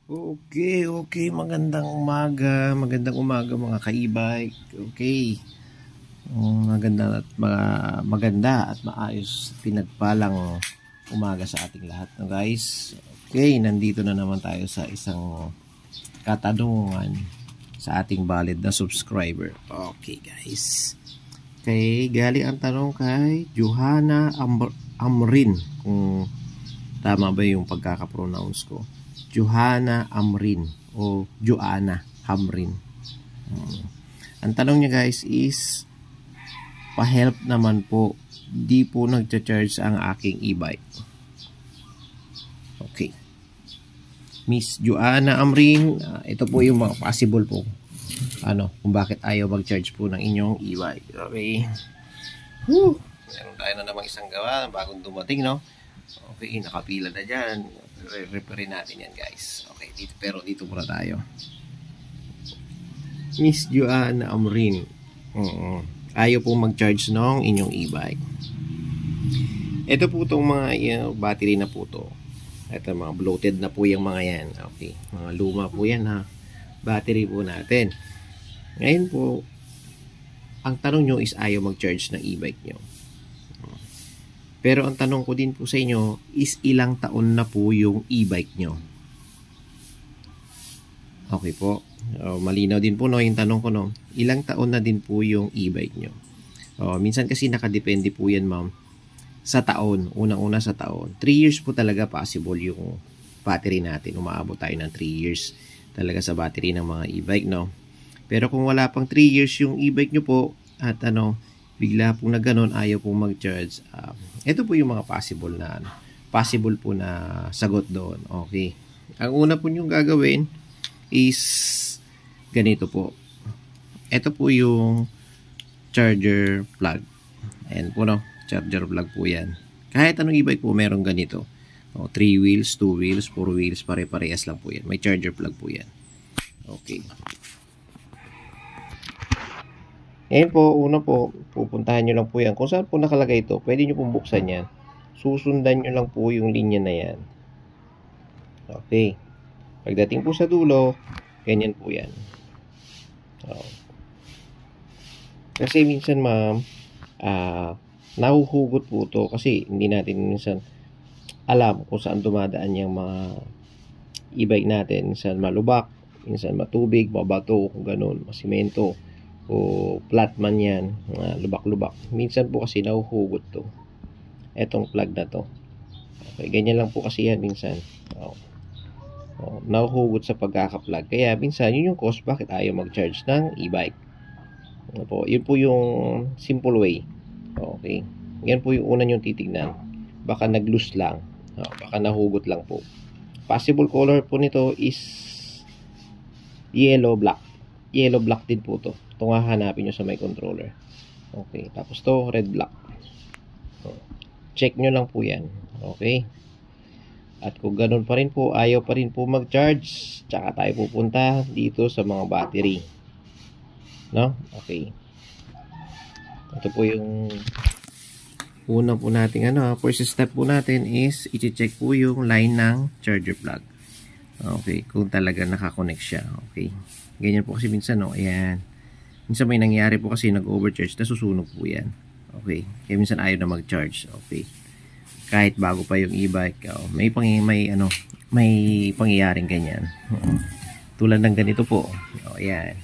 Okay, magandang umaga mga ka-e-bike. Okay, maganda at maayos pinagpalang umaga sa ating lahat, no guys. Okay, nandito na naman tayo sa isang katanungan sa ating valid na subscriber. Okay guys, okay, galing ang tanong kay Johanna Amrin, kung tama ba yung pagkaka-pronounce ko. Johanna Amrin o Joanna Amrin. Ang tanong niya guys is, pa-help naman po, di po nagcha-charge ang aking e-bike. Okay, Miss Joanna Amrin, ito po yung mga possible po kung bakit ayaw mag-charge po ng inyong e-bike. Okay, meron tayo na namang isang gawa bagong dumating, no? Okay, nakapila na dyan. Reparin natin yan guys. Okay, pero dito muna tayo. Miss Joanna Amrin, ayaw po mag-charge ng inyong e-bike. Ito po itong mga battery na po to. Ito mga bloated na po yung mga yan. Okay, mga luma po yan ha. Battery po natin. Ngayon po, ang tanong nyo is ayaw mag-charge ng e-bike nyo. Pero ang tanong ko din po sa inyo is, ilang taon na po yung e-bike nyo? Okay po. Malinaw din po, no, yung tanong ko, no. Ilang taon na din po yung e-bike nyo? Minsan kasi nakadepende po yan, ma'am, sa taon. Unang-una sa taon. 3 years po talaga possible yung battery natin. Umaabot tayo ng 3 years talaga sa battery ng mga e-bike, no. Pero kung wala pang 3 years yung e-bike nyo po at bigla pong na ganun, ayaw pong mag-charge, ito po yung mga possible po na sagot doon. Okay, ang una po yung gagawin is ganito po. Ito po yung charger plug. Ayan po, no, charger plug po yan. Kahit anong e-bike po merong ganito, 3 wheels, 2 wheels, 4 wheels, pare-parehas lang po yan. May charger plug po yan. Okay, ngayon po, una po, pupuntahan nyo lang po yan. Kung saan po nakalagay ito, pwede nyo pong buksan yan. Susundan nyo lang po yung linya na yan. Okay, pagdating po sa dulo, ganyan po yan. Kasi minsan, ma'am, nahuhugot po ito kasi hindi natin minsan alam kung saan dumadaan yung mga e-bike natin. Minsan malubak, minsan matubig, mabato, kung ganun, masimento, o flat man yan, lubak-lubak. Minsan po kasi nahuhugot to, etong plug na to. Okay, ganyan lang po kasi yan minsan. Nahuhugot sa pagkaka-plug. Kaya minsan yun yung cause bakit ayaw mag-charge ng e-bike. Yun po yung simple way. Okay, yan po yung una yung titignan. Baka nag-loose lang, baka nahugot lang po. Possible color po nito is yellow black. Yellow black din po to. Ito nga hanapin nyo sa my controller. Okay, tapos to red black. Check nyo lang po yan. Okay, at kung ganun pa rin po, ayaw pa rin po mag-charge, tsaka tayo pupunta dito sa mga battery, no? Okay, ito po yung una po natin. First step po natin is i-check po yung line ng charger plug. Okay, kung talaga nakakonect siya. Okay, ganyan po kasi minsan, no, ayan, minsan may nangyari po kasi nag-overcharge, nasusunog po yan. Okay, kaya minsan ayaw na mag-charge. Okay, kahit bago pa yung e-bike, may pangyayaring ganyan. Tulad ng ganito po. Ayan,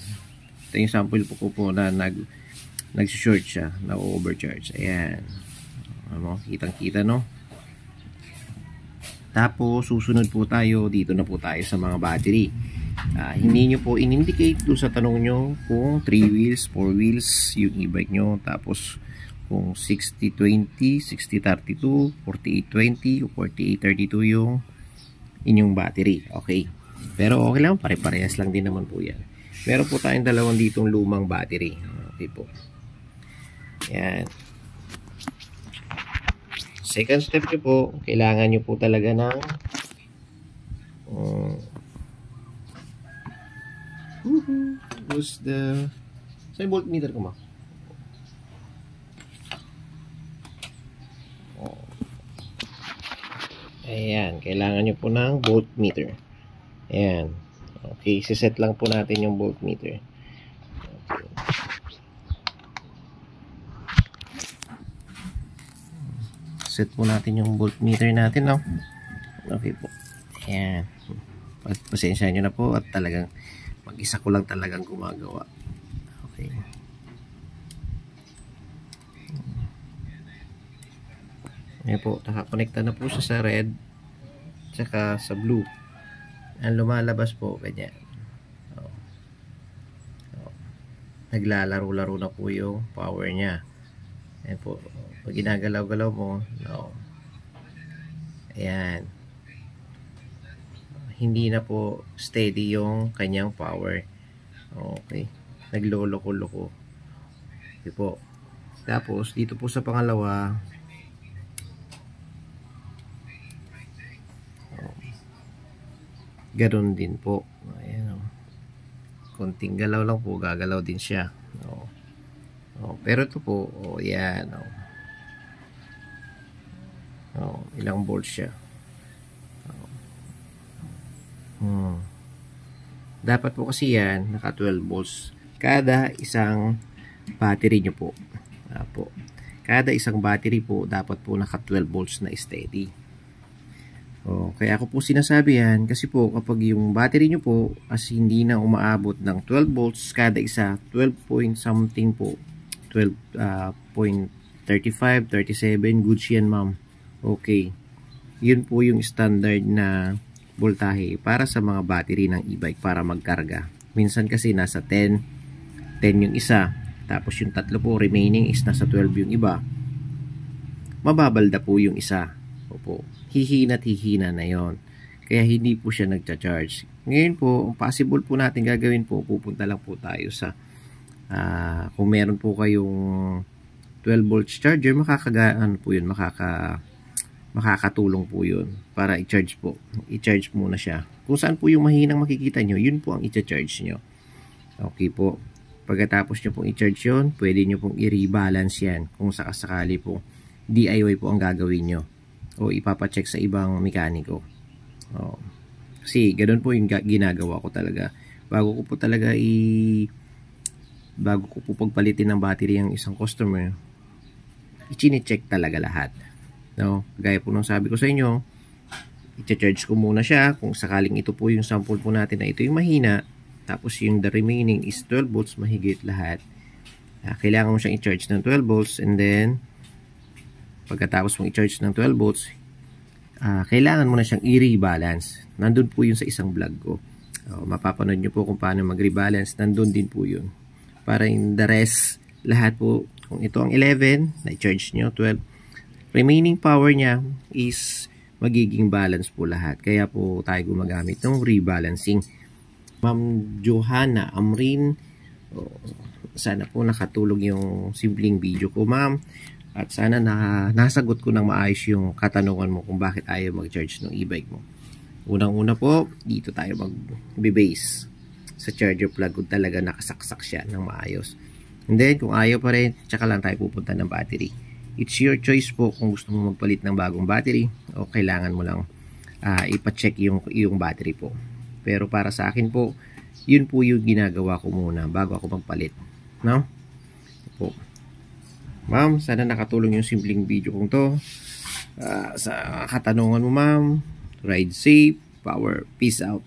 ito yung sample po na nag-short siya, nag-overcharge. Ayan, kitang-kita, no. Tapos susunod po tayo, dito na po tayo sa mga battery. Hindi nyo po in-indicate doon sa tanong nyo kung 3 wheels, 4 wheels yung e-bike nyo, tapos kung 60-20, 60-32, 48-20 o 48-32 yung inyong battery. Okay, pero okay lang, pare-parehas lang din naman po yan. Meron po tayong dalawang ditong lumang battery. Okay po, yan. Second step nyo po, kailangan nyo po talaga ng who's the sa voltmeter ko, ma? Ayan, kailangan nyo po ng voltmeter. Ayan. Okay, siset lang po natin yung voltmeter. Okay. Set po natin yung voltmeter natin, no? Okay po. Ayan. Pasensya nyo na po at talagang mag-isa ko lang talagang gumagawa. Okay. Ayan po, nakakonekta na po siya sa red tsaka sa blue. Ang lumalabas po, ganyan. Naglalaro-laro na po yung power niya. Ayan po. Pag ginagalaw-galaw mo, no. Ayan. Hindi na po steady yung kanyang power. Okay. Nagloloko-loko. Okay po. Tapos, dito po sa pangalawa, ganoon din po. Ayan, konting galaw lang po, gagalaw din siya. Pero ito po, yan. Ilang volts siya. Dapat po kasi yan, naka 12 volts. Kada isang battery nyo po. Kada isang battery po, dapat po naka 12 volts na steady. Kaya ako po sinasabi yan kasi po kapag yung battery nyo po as hindi na umaabot ng 12 volts kada isa, 12 point something po, 12.35, 37, goods yan ma'am. Okay, yun po yung standard na voltahe para sa mga battery ng e-bike para magkarga. Minsan kasi nasa 10 yung isa, tapos yung tatlo po remaining is nasa 12 yung iba, mababalda po yung isa. Opo, hihina at hihina na yon. Kaya hindi po siya nagcha-charge. Ngayon po, ang possible po natin gagawin po, pupunta lang po tayo sa kung meron po kayong 12 volts charger, makakatulong po yun para i-charge po. I-charge muna siya. Kung saan po yung mahinang makikita nyo, yun po ang i-charge nyo. Okay po. Pagkatapos nyo pong i-charge yun, pwede nyo pong i-rebalance yan. Kung sakasakali po, DIY po ang gagawin nyo. O ipapacheck sa ibang mekaniko. Kasi ganoon po yung ginagawa ko talaga. Bago ko po pagpalitin ng battery ang isang customer, i-check talaga lahat. No? Gaya po nung sabi ko sa inyo, i-charge ko muna siya kung sakaling ito po yung sample po natin na ito yung mahina, tapos yung the remaining is 12 volts mahigit lahat. Kailangan mo siyang i-charge ng 12 volts and then pagkatapos mong i-charge ng 12 volts, kailangan mo na siyang i-rebalance. Nandun po yun sa isang vlog ko. Mapapanood nyo po kung paano mag-rebalance. Nandun din po yun. Para in the rest, lahat po, kung ito ang 11, na-charge nyo, 12. Remaining power niya is magiging balance po lahat. Kaya po tayo gumagamit ng rebalancing. Ma'am Johanna Amrin, sana po nakatulog yung simpleng video ko, ma'am. At sana nasagot ko ng maayos yung katanungan mo kung bakit ayaw mag-charge ng e-bike mo. Unang-una po, dito tayo mag-base. Sa charger plug kung talaga nakasaksak siya ng maayos. And then, kung ayaw pa rin, tsaka lang tayo pupunta ng battery. It's your choice po kung gusto mo magpalit ng bagong battery o kailangan mo lang ipacheck yung battery po. Pero para sa akin po, yun po yung ginagawa ko muna bago ako magpalit. No? Po. Ma'am, sana nakatulong yung simpleng video kong to. Sa katanungan mo, ma'am. Ride safe, power, peace out.